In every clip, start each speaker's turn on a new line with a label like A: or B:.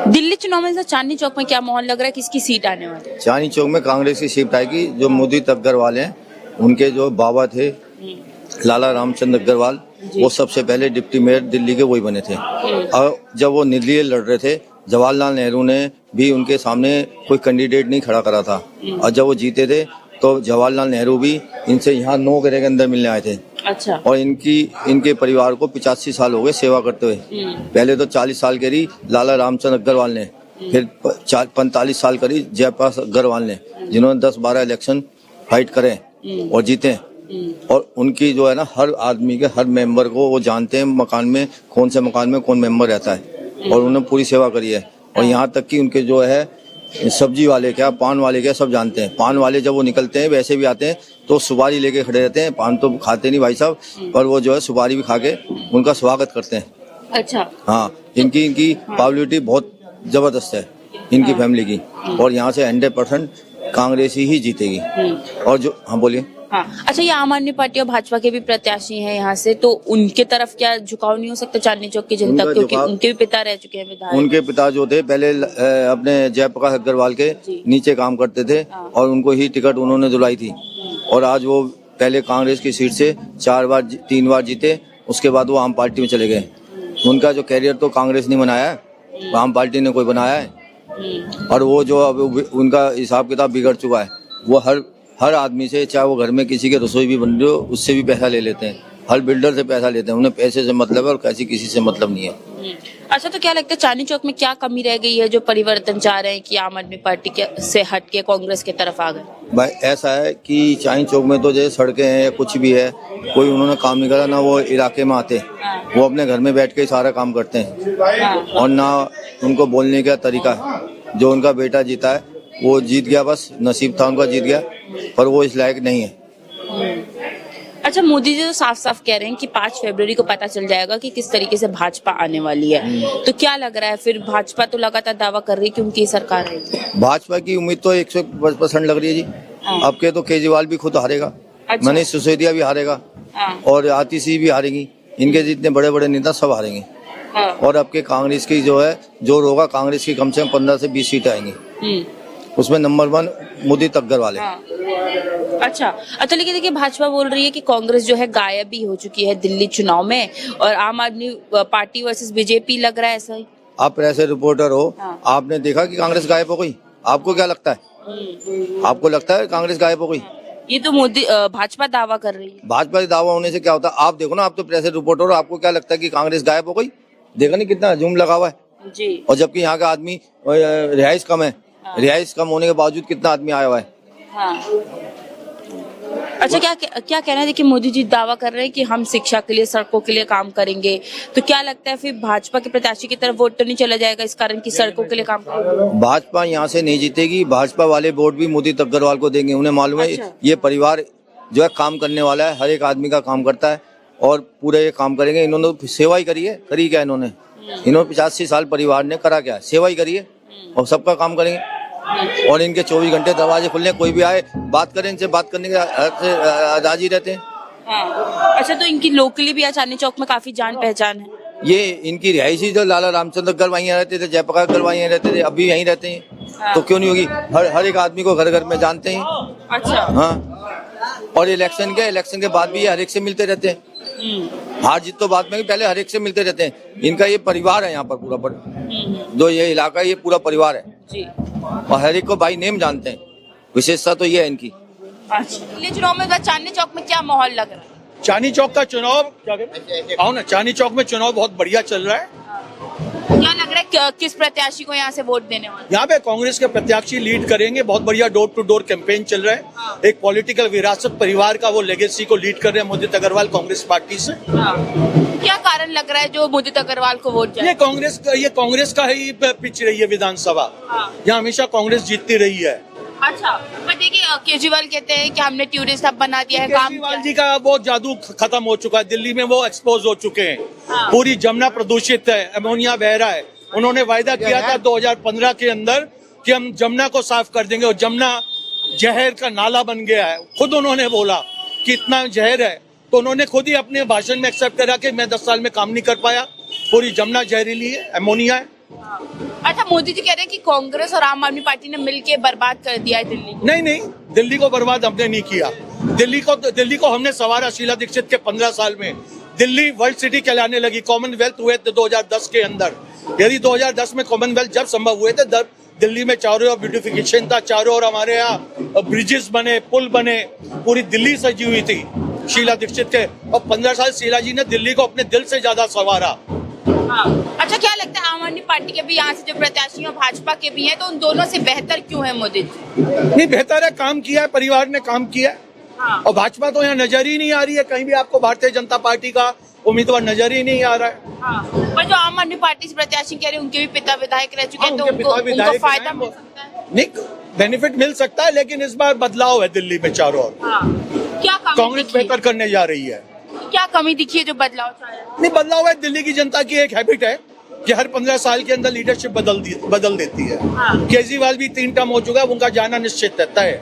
A: दिल्ली चुनाव में चांदनी चौक में क्या माहौल लग रहा है, किसकी सीट आने वाली है?
B: चांदनी चौक में कांग्रेस की सीट आएगी। जो मुदित अग्रवाल हैं, उनके जो बाबा थे लाला रामचंद्र अग्रवाल, वो सबसे पहले डिप्टी मेयर दिल्ली के वही बने थे। और जब वो निर्दलीय लड़ रहे थे, जवाहरलाल नेहरू ने भी उनके सामने कोई कैंडिडेट नहीं खड़ा करा था। और जब वो जीते थे तो जवाहरलाल नेहरू भी इनसे यहाँ 9 घेरे के अंदर मिलने आए थे।
A: अच्छा।
B: और इनके परिवार को 85 साल हो गए सेवा करते हुए। पहले तो 40 साल करी लाला रामचंद्र अग्रवाल ने, फिर 45 साल करी जयप्रकाश अग्रवाल ने, जिन्होंने 10-12 इलेक्शन फाइट करे और जीते। और उनकी जो है ना, हर आदमी के हर मेंबर को वो जानते हैं, मकान में कौन मेंबर रहता है, और उन्होंने पूरी सेवा करी है। और यहाँ तक कि उनके जो है सब्जी वाले क्या, पान वाले क्या, सब जानते हैं। पान वाले जब वो निकलते हैं, वैसे भी आते हैं तो सुपारी लेके खड़े रहते हैं। पान तो खाते नहीं भाई साहब, पर वो जो है सुपारी भी खा के उनका स्वागत करते हैं। अच्छा। हाँ, इनकी पॉपुलैरिटी बहुत जबरदस्त है इनकी फैमिली की। और यहाँ से 100% कांग्रेस ही जीतेगी। और जो, हाँ बोलिए।
A: हाँ, अच्छा, ये आम आदमी पार्टी और भाजपा के भी प्रत्याशी हैं यहाँ से, तो उनके तरफ क्या झुकाव नहीं हो सकता चांदनी चौक की जनता, क्योंकि उनके भी पिता रह चुके हैं विधायक? उनके
B: पिता जो थे पहले अपने जयप्रकाश अग्रवाल के नीचे काम करते थे, और उनको ही टिकट उन्होंने दिलाई थी। और आज वो पहले कांग्रेस की सीट से 3 बार जीते, उसके बाद वो आम पार्टी में चले गए। उनका जो कैरियर तो कांग्रेस ने बनाया है, आम पार्टी ने कोई बनाया है। और वो जो अब उनका हिसाब किताब बिगड़ चुका है। वो हर आदमी से, चाहे वो घर में किसी के रसोई भी बन रही हो, उससे भी पैसा ले लेते हैं। हर बिल्डर से पैसा लेते हैं। उन्हें पैसे से मतलब है और किसी से मतलब नहीं है।
A: अच्छा, तो क्या लगता है चांदनी चौक में क्या कमी रह गई है जो परिवर्तन चाह रहे हैं कि आम आदमी पार्टी से हट के कांग्रेस की तरफ आ गए?
B: भाई ऐसा है कि चांदनी चौक में तो जैसे सड़कें हैं या कुछ भी है, कोई उन्होंने काम नहीं करा ना। वो इलाके में आते, वो अपने घर में बैठ के सारा काम करते हैं। और ना उनको बोलने का तरीका है। जो उनका बेटा जीता है वो जीत गया, बस नसीब था उनका, जीत गया, पर वो इस लायक नहीं है।
A: अच्छा, मोदी जी तो साफ साफ कह रहे हैं कि 5 फरवरी को पता चल जाएगा कि किस तरीके से भाजपा आने वाली है। तो क्या लग रहा है फिर? भाजपा तो लगातार दावा कर रही है कि उनकी सरकार है।
B: भाजपा की उम्मीद तो 100% लग रही है जी। अब के तो केजरीवाल भी खुद हारेगा। अच्छा। मनीष सिसोदिया भी हारेगा। और आतिशी भी हारेगी। इनके जितने बड़े बड़े नेता सब हारेंगे। और अब के कांग्रेस की जो है जोर होगा, कांग्रेस की कम से कम 15 से 20 सीटें आएंगी। उसमें नंबर 1 मुदित अग्रवाल है।
A: अच्छा, तो लेकिन देखिए, भाजपा बोल रही है कि कांग्रेस जो है गायब भी हो चुकी है दिल्ली चुनाव में, और आम आदमी पार्टी वर्सेस बीजेपी लग रहा है ऐसा ही।
B: आप ऐसे रिपोर्टर हो, आपने देखा कि कांग्रेस गायब हो गई? आपको क्या लगता है? आपको लगता है कांग्रेस गायब हो गई?
A: ये तो भाजपा दावा कर रही है।
B: भाजपा का दावा होने से क्या होता है? आप देखो ना, आप तो प्रेस रिपोर्टर हो, आपको क्या लगता है कि कांग्रेस गायब हो गई? देखा नहीं कितना जूम लगा हुआ है जी। और जबकि यहाँ का आदमी रिहाइश कम है। रिहाइश कम होने के बावजूद कितना आदमी आया हुआ है।
A: अच्छा, क्या कहना है? देखिए, मोदी जी दावा कर रहे हैं कि हम शिक्षा के लिए, सड़कों के लिए काम करेंगे। तो क्या लगता है फिर भाजपा के प्रत्याशी की तरफ वोट तो नहीं चला जाएगा इस कारण कि सड़कों के लिए काम करेंगे?
B: भाजपा यहाँ से नहीं जीतेगी। भाजपा वाले वोट भी मोदी अग्रवाल को देंगे। उन्हें मालूम है ये परिवार जो है काम करने वाला है, हर एक आदमी का काम करता है और पूरे काम करेंगे। इन्होंने सेवा ही करी है। करी क्या इन्होंने 85 साल परिवार ने करा क्या? सेवा ही करी है और सबका काम करेंगे। और इनके 24 घंटे दरवाजे खुले, कोई भी आए बात करें, इनसे बात करने के राजी रहते हैं।
A: अच्छा, तो इनकी लोकली भी चांदनी चौक में काफी जान पहचान है।
B: ये इनकी रिहायशी जो लाला रामचंद्र अग्रवाल यहाँ रहते थे, जयप्रकाश अग्रवाल यहाँ रहते थे, अभी यहीं रहते हैं। तो क्यों नहीं होगी? हर एक आदमी को घर घर में जानते हैं।
A: अच्छा।
B: हाँ, और इलेक्शन के बाद भी ये हर एक से मिलते रहते हैं। हार जीत तो बाद में भी, पहले हर एक से मिलते रहते हैं। इनका ये परिवार है यहाँ पर पूरा जो ये इलाका है, ये पूरा परिवार है जी। और हर एक को भाई नेम जानते हैं। विशेषता तो ये है इनकी।
A: दिल्ली चुनाव में चांदनी चौक में क्या माहौल लग रहा है?
C: चांदनी चौक का चुनाव, आओ ना, चांदनी चौक में चुनाव बहुत बढ़िया चल रहा है।
A: क्या लग रहा है किस प्रत्याशी को यहाँ से वोट देने वाले?
C: यहाँ पे कांग्रेस के प्रत्याशी लीड करेंगे। बहुत बढ़िया डोर टू डोर कैंपेन चल रहा है। एक पॉलिटिकल विरासत परिवार का वो लेगेसी को लीड कर रहे हैं मुदित अग्रवाल कांग्रेस पार्टी से।
A: क्या कारण लग रहा है जो मुदित अग्रवाल को वोट जाए?
C: ये कांग्रेस का ही पिच रही है विधानसभा। यहाँ हमेशा कांग्रेस जीतती रही है।
A: अच्छा, पर देखिए, केजरीवाल कहते हैं कि हमने टूरिस्ट हब बना दिया है।
C: केजरीवाल जी का वो जादू खत्म हो चुका है। दिल्ली में वो एक्सपोज हो चुके हैं। पूरी जमुना प्रदूषित है, अमोनिया बह रहा है। उन्होंने वायदा किया था 2015 के अंदर कि हम जमुना को साफ कर देंगे, और जमुना जहर का नाला बन गया है। खुद उन्होंने बोला कि इतना जहर है, तो उन्होंने खुद ही अपने भाषण में एक्सेप्ट करा कि मैं 10 साल में काम नहीं कर पाया। पूरी जमुना जहरीली है, अमोनिया है।
A: अच्छा, मोदी जी कह रहे हैं कि कांग्रेस और आम आदमी पार्टी ने मिलकर बर्बाद कर दिया है दिल्ली को।
C: नहीं, दिल्ली को बर्बाद हमने नहीं किया। दिल्ली को हमने संवारा शीला दीक्षित के 15 साल में। दिल्ली वर्ल्ड सिटी कहलाने लगी। कॉमनवेल्थ हुए थे 2010 के अंदर। यदि 2010 में कॉमनवेल्थ जब संभव हुए थे, दिल्ली में चारों ओर ब्यूटिफिकेशन था, चारों ओर हमारे यहाँ ब्रिजेस बने, पुल बने, पूरी दिल्ली सजी हुई थी शीला दीक्षित के। और 15 साल शीला जी ने दिल्ली को अपने दिल से ज्यादा संवारा।
A: हाँ। अच्छा, क्या लगता है आम आदमी पार्टी के भी यहाँ से जो प्रत्याशी हैं भाजपा के भी हैं, तो उन दोनों से बेहतर क्यों है मोदी जी?
C: नहीं, बेहतर है, काम किया है, परिवार ने काम किया है।
A: हाँ।
C: और भाजपा तो यहाँ नजर ही नहीं आ रही है। कहीं भी आपको भारतीय जनता पार्टी का उम्मीदवार नजर ही नहीं आ रहा है।
A: हाँ। पर जो आम आदमी पार्टी से प्रत्याशी कह रहे हैं, उनके भी पिता विधायक रह चुके हैं, तो उनको फायदा मिल सकता है।
C: नहीं, बेनिफिट मिल सकता है, लेकिन इस बार बदलाव है दिल्ली में चारों ओर।
A: हाँ। क्या
C: कांग्रेस बेहतर करने जा रही है।
A: क्या कमी दिखी है जो बदलाव चाहे?
C: नहीं, बदलाव है। दिल्ली की जनता की एक हैबिट है कि हर 15 साल के अंदर लीडरशिप बदल देती है।
A: हाँ।
C: केजरीवाल भी 3 टर्म हो चुका है, उनका जाना निश्चित है, तय है।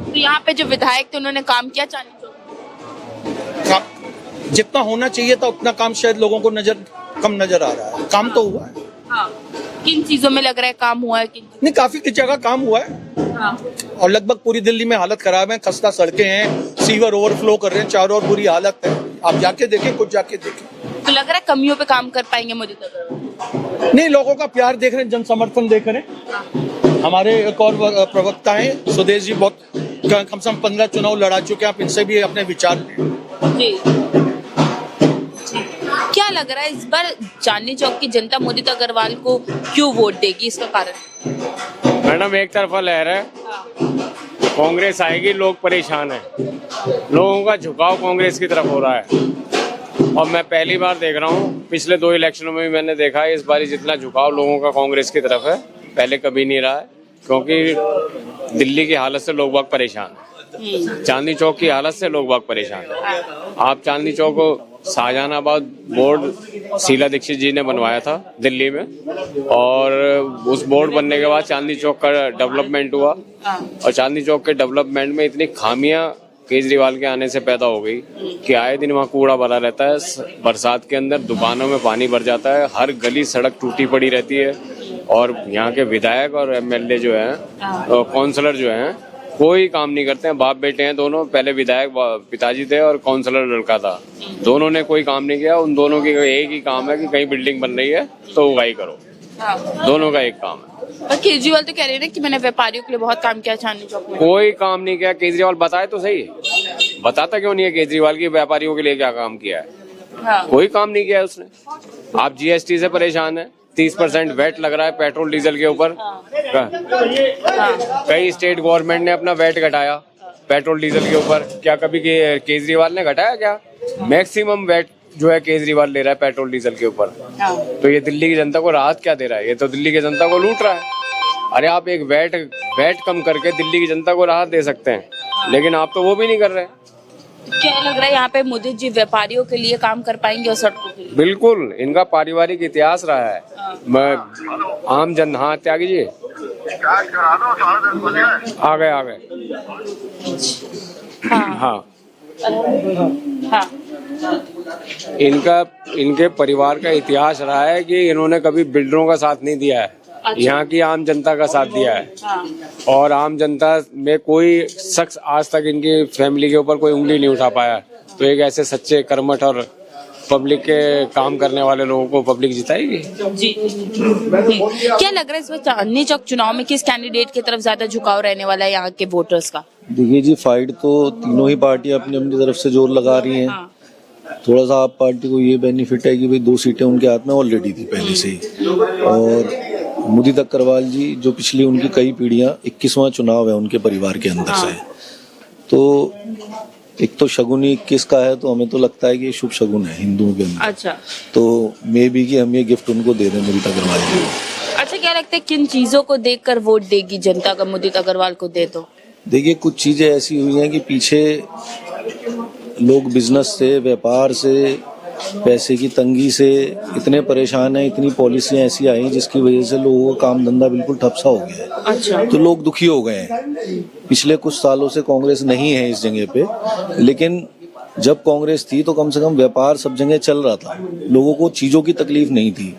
A: तो यहाँ पे जो विधायक थे उन्होंने काम किया चांदनी चौक में?
C: जितना होना चाहिए था उतना काम शायद लोगों को कम नजर आ रहा है। काम तो हुआ है।
A: हाँ। किन चीजों में लग रहा है काम हुआ है?
C: नहीं, काफी जगह काम हुआ है।
A: हाँ।
C: और लगभग पूरी दिल्ली में हालत खराब है। खस्ता सड़कें हैं, सीवर ओवरफ्लो कर रहे हैं, चारों ओर बुरी हालत है। आप जाके देखें, कुछ जाके देखें।
A: तो लग रहा है कमियों पे काम कर पाएंगे मोदी अग्रवाल?
C: नहीं, लोगों का प्यार देख रहे हैं, जन समर्थन देख रहे हैं। हमारे एक और प्रवक्ता हैं सुदेश जी, बहुत कम से कम 15 चुनाव लड़ा चुके हैं। आप इनसे भी अपने विचार लें।
A: जी। क्या लग रहा है इस बार चांदनी चौक की जनता मोदी अग्रवाल को क्यों वोट देगी? इसका कारण
D: मैडम एक तरफा लहर है। कांग्रेस आएगी, लोग परेशान हैं। लोगों का झुकाव कांग्रेस की तरफ हो रहा है। और मैं पहली बार देख रहा हूँ, पिछले 2 इलेक्शनों में भी मैंने देखा है, इस बार जितना झुकाव लोगों का कांग्रेस की तरफ है पहले कभी नहीं रहा है। क्योंकि दिल्ली की हालत से लोग बाग परेशान हैं, चांदनी चौक की हालत से लोग बाग परेशान हैं। आप चांदनी चौक को शाहजहानाबाद बोर्ड शीला दीक्षित जी ने बनवाया था दिल्ली में, और उस बोर्ड बनने के बाद चांदनी चौक का डेवलपमेंट हुआ। और चांदनी चौक के डेवलपमेंट में इतनी खामियां केजरीवाल के आने से पैदा हो गई कि आए दिन वहाँ कूड़ा भरा रहता है। बरसात के अंदर दुकानों में पानी भर जाता है, हर गली सड़क टूटी पड़ी रहती है। और यहाँ के विधायक और MLA जो हैं, काउंसलर जो हैं, कोई काम नहीं करते हैं। बाप बेटे हैं दोनों। पहले विधायक पिताजी थे और काउंसलर लड़का था। दोनों ने कोई काम नहीं किया। उन दोनों की एक ही काम है कि कहीं बिल्डिंग बन रही है तो उगाई करो। दोनों का एक काम है।
A: पर केजरीवाल तो कह रहे हैं ना कि मैंने व्यापारियों के लिए बहुत काम किया चांदनी चौक में।
D: कोई काम नहीं किया। केजरीवाल बताए तो सही, बताता क्यों नहीं है केजरीवाल की व्यापारियों के लिए क्या काम किया है?
A: हाँ।
D: कोई काम नहीं किया है उसने। आप GST से परेशान है। 30% वैट लग रहा है पेट्रोल डीजल के ऊपर। कई स्टेट गवर्नमेंट ने अपना वैट घटाया पेट्रोल डीजल के ऊपर। क्या कभी केजरीवाल ने घटाया? क्या मैक्सिमम वैट जो है केजरीवाल ले रहा है पेट्रोल डीजल के ऊपर। तो ये दिल्ली की जनता को राहत क्या दे रहा है? ये तो दिल्ली की जनता को लूट रहा है। अरे आप एक वैट कम करके दिल्ली की जनता को राहत दे सकते हैं, लेकिन आप तो वो भी नहीं कर रहे।
A: क्या लग रहा है यहाँ पे मोदी जी व्यापारियों के लिए काम कर पाएंगे और सड़कों के लिए?
D: बिल्कुल, इनका पारिवारिक इतिहास रहा है। मैं आम जन, हाँ त्यागी जी आ गए। हाँ। इनके परिवार का इतिहास रहा है कि इन्होंने कभी बिल्डरों का साथ नहीं दिया है। अच्छा। यहाँ की आम जनता का साथ दिया है। हाँ। और आम जनता में कोई शख्स आज तक इनकी फैमिली के ऊपर कोई उंगली नहीं उठा पाया। तो एक ऐसे सच्चे कर्मठ और पब्लिक के काम करने वाले लोगों को पब्लिक जिताएगी। जी।
A: क्या लग रहा है इस बार चांदनी चौक चुनाव में किस कैंडिडेट की तरफ ज्यादा झुकाव रहने वाला है यहाँ के वोटर्स का?
E: देखिए जी, फाइट तो तीनों ही पार्टियां अपनी अपनी तरफ से जोर लगा रही हैं। हाँ। थोड़ा सा आप पार्टी को ये बेनिफिट है कि भाई 2 सीटें उनके हाथ में ऑलरेडी थी पहले से ही। और मोदी अग्रवाल जी जो पिछली उनकी कई पीढ़ियां 21वां चुनाव है उनके परिवार के अंदर से। तो एक तो शगुन 21 का है, तो हमें तो लगता है कि ये शुभ शगुन है हिंदुओं के अंदर। अच्छा। तो मे बी कि हम ये गिफ्ट उनको दे दें मोदी अग्रवाल जी को।
A: अच्छा, क्या लगता है किन चीजों को देखकर वोट देगी जनता का मोदी अग्रवाल को दे? तो
E: देखिए, कुछ चीजें ऐसी हुई हैं कि पीछे लोग बिजनेस से, व्यापार से, पैसे की तंगी से इतने परेशान हैं। इतनी पॉलिसियां ऐसी आई जिसकी वजह से लोगों का काम धंधा बिल्कुल ठप सा हो गया है। अच्छा। तो लोग दुखी हो गए हैं। पिछले कुछ सालों से कांग्रेस नहीं है इस जगह पे, लेकिन जब कांग्रेस थी तो कम से कम व्यापार सब जगह चल रहा था, लोगों को चीजों की तकलीफ नहीं थी,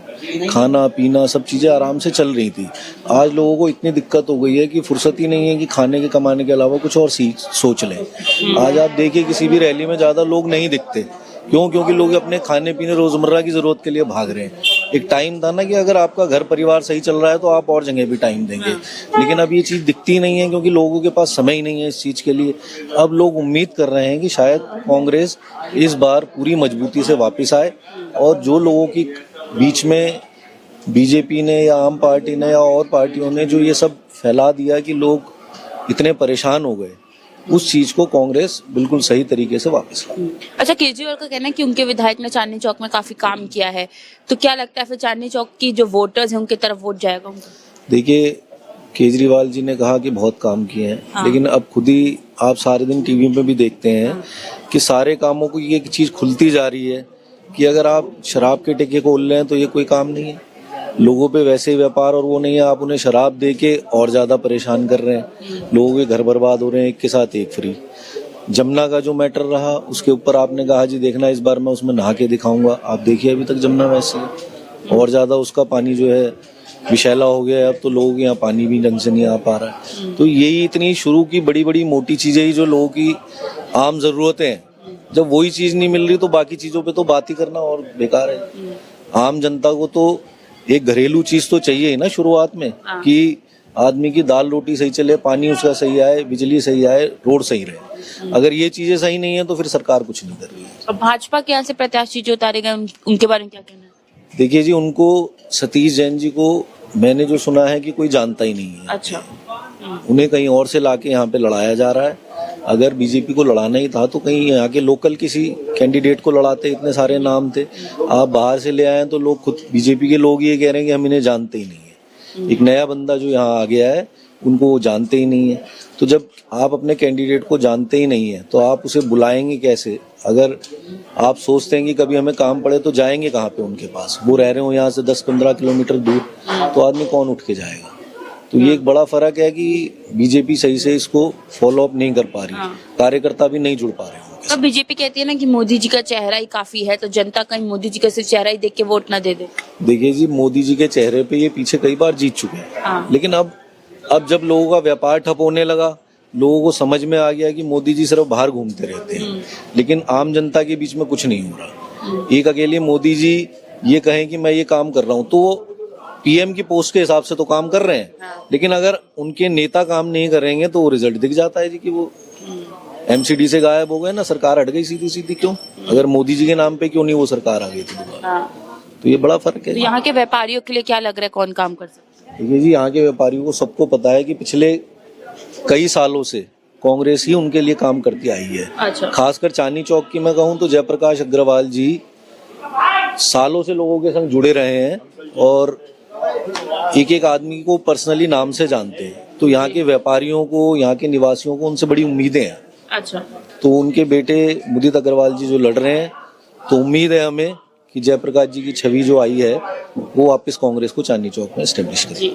E: खाना पीना सब चीजें आराम से चल रही थी। आज लोगों को इतनी दिक्कत हो गई है कि फुर्सत ही नहीं है कि खाने के कमाने के अलावा कुछ और सोच लें। आज आप देखिए किसी भी रैली में ज्यादा लोग नहीं दिखते, क्यों? क्योंकि लोग अपने खाने पीने रोजमर्रा की जरूरत के लिए भाग रहे हैं। एक टाइम था ना कि अगर आपका घर परिवार सही चल रहा है तो आप और जगह भी टाइम देंगे, लेकिन अब ये चीज दिखती नहीं है क्योंकि लोगों के पास समय ही नहीं है इस चीज के लिए। अब लोग उम्मीद कर रहे हैं कि शायद कांग्रेस इस बार पूरी मजबूती से वापस आए और जो लोगों की बीच में बीजेपी ने या आम पार्टी ने या और पार्टियों ने जो ये सब फैला दिया कि लोग इतने परेशान हो गए, उस चीज को कांग्रेस बिल्कुल सही तरीके से वापस लाए।
A: अच्छा, केजरीवाल का कहना है कि उनके विधायक ने चांदनी चौक में काफी काम किया है, तो क्या लगता है फिर चांदनी चौक की जो वोटर्स हैं उनकी तरफ वोट जाएगा उनका?
E: देखिए, केजरीवाल जी ने कहा कि बहुत काम किए हैं, लेकिन अब खुद ही आप सारे दिन टीवी पे भी देखते हैं कि सारे कामों को ये चीज खुलती जा रही है कि अगर आप शराब के ठेके खोल रहे हैं तो ये कोई काम नहीं है। लोगों पे वैसे व्यापार और वो नहीं है, आप उन्हें शराब दे के और ज्यादा परेशान कर रहे हैं। लोगों के घर बर्बाद हो रहे हैं, एक के साथ एक फ्री। जमुना का जो मैटर रहा उसके ऊपर आपने कहा जी देखना इस बार मैं उसमें नहा के दिखाऊंगा, आप देखिए अभी तक जमुना वैसे है और ज्यादा उसका पानी जो है विषैला हो गया है। अब तो लोगों के यहाँ पानी भी ढंग से नहीं आ पा रहा है। तो यही इतनी शुरू की बड़ी बड़ी मोटी चीजें ही जो लोगों की आम जरूरतें हैं, जब वही चीज नहीं मिल रही तो बाकी चीजों पे तो बात ही करना और बेकार है। आम जनता को तो एक घरेलू चीज तो चाहिए ही ना शुरुआत में, कि आदमी की दाल रोटी सही चले, पानी उसका सही आए, बिजली सही आए, रोड सही रहे। अगर ये चीजें सही नहीं है तो फिर सरकार कुछ नहीं कर रही है।
A: और भाजपा के यहाँ से प्रत्याशी जो उतारे गए उनके बारे में क्या कहना है?
E: देखिए जी, उनको सतीश जैन जी को मैंने जो सुना है कि कोई जानता ही नहीं है।
A: अच्छा,
E: उन्हें कहीं और से लाके यहाँ पे लड़ाया जा रहा है। अगर बीजेपी को लड़ाना ही था तो कहीं यहाँ के लोकल किसी कैंडिडेट को लड़ाते, इतने सारे नाम थे। आप बाहर से ले आए तो लोग खुद बीजेपी के लोग ये कह रहे हैं कि हम इन्हें जानते ही नहीं है। एक नया बंदा जो यहाँ आ गया है उनको वो जानते ही नहीं है। तो जब आप अपने कैंडिडेट को जानते ही नहीं है तो आप उसे बुलाएंगे कैसे? अगर आप सोचते हैं कि कभी हमें काम पड़े तो जाएंगे कहाँ पे उनके पास? वो रह रहे हो यहाँ से 10-15 किलोमीटर दूर, तो आदमी कौन उठ के जाएगा? तो ये एक बड़ा फर्क है कि बीजेपी सही से इसको फॉलो अप नहीं कर पा रही, कार्यकर्ता भी नहीं जुड़ पा रहे हैं।
A: तो बीजेपी कहती है ना कि मोदी जी का चेहरा ही काफी है, तो जनता कहीं मोदी जी का सिर्फ चेहरा ही देख के वोट ना दे दे।
E: देखिए जी, मोदी जी के चेहरे पे ये पीछे कई बार जीत चुके हैं, लेकिन अब जब लोगों का व्यापार ठप होने लगा, लोगों को समझ में आ गया कि मोदी जी सिर्फ बाहर घूमते रहते हैं, लेकिन आम जनता के बीच में कुछ नहीं हो रहा। एक अकेले मोदी जी ये कहें कि मैं ये काम कर रहा हूँ तो पीएम की पोस्ट के हिसाब से तो काम कर रहे हैं, लेकिन अगर उनके नेता काम नहीं करेंगे तो वो रिजल्ट दिख जाता है जी कि वो एमसीडी से गायब हो गए ना, सरकार हट गई सीधी सीधी। क्यों? अगर मोदी जी के नाम पे क्यों नहीं वो सरकार आ गई थी दोबारा? तो ये बड़ा फर्क है।
A: तो यहाँ के व्यापारियों के लिए क्या लग रहा है, कौन काम कर सकता है?
E: देखिए जी, यहाँ के व्यापारियों को सबको पता है कि पिछले कई सालों से कांग्रेस ही उनके लिए काम करती आई है।
A: अच्छा।
E: खासकर चांदनी चौक की मैं कहूँ तो जयप्रकाश अग्रवाल जी सालों से लोगों के संग जुड़े रहे हैं और एक एक आदमी को पर्सनली नाम से जानते हैं। तो यहाँ के व्यापारियों को, यहाँ के निवासियों को उनसे बड़ी उम्मीदें हैं।
A: अच्छा,
E: तो उनके बेटे मुदित अग्रवाल जी जो लड़ रहे हैं, तो उम्मीद है हमें कि जयप्रकाश जी की छवि जो आई है वो वापस कांग्रेस को चांदनी चौक में एस्टेब्लिश करेगी।